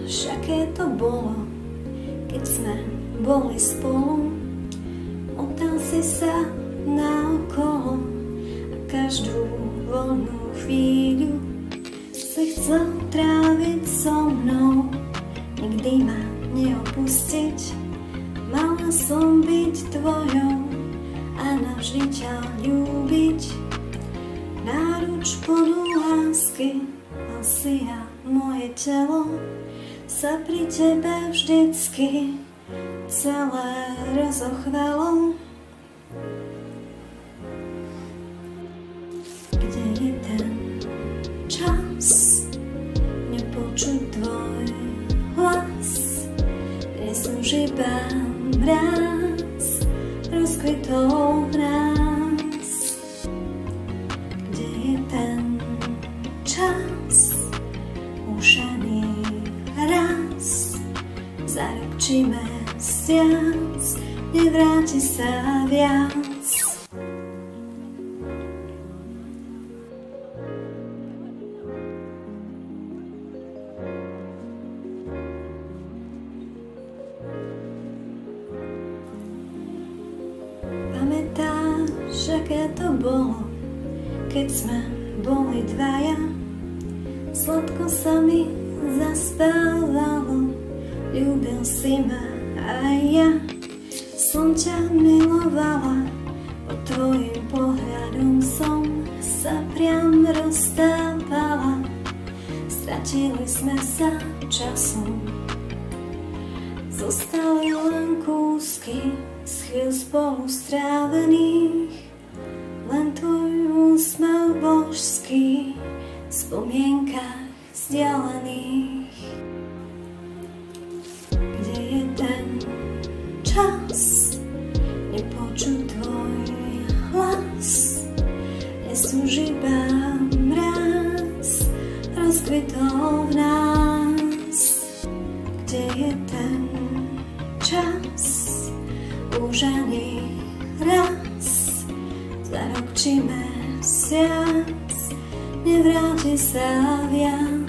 aké to bolo, keď sme boli spolu. Motal si sa naokolo a každú voľnú chvíľu si chcel tráviť so mnou. Nikdy ma neopustiť, mala som byť tvojou a navždy ťa ľúbiť. Náruč plnú lásky, mal si a moje telo sa pri tebe vždycky celé rozochvelo. Kde je ten čas nepočuť tvoj hlas? Dnes už iba mráz rozkvitol v nás. Kde je ten čas už ani raz za rok či mesiac nevráti sa viac. Pamätáš, aké to bolo, keď sme boli dvaja? Sladko sa mi zaspávalo, ľúbil si ma aj ja. Som ťa milovala, pod tvojim pohľadom som sa priam roztávala. Stratili sme sa časom, zostali len kúsky z chvíľ spolu strávených. Len tvoj úsmev božský v spomienkach vzdialených. Kde je ten čas nepočuť tvoj hlas? Dnes už iba mráz rozkvitol v nás. Kde je ten čas už ani raz za rok či mesiac nevráti sa viac.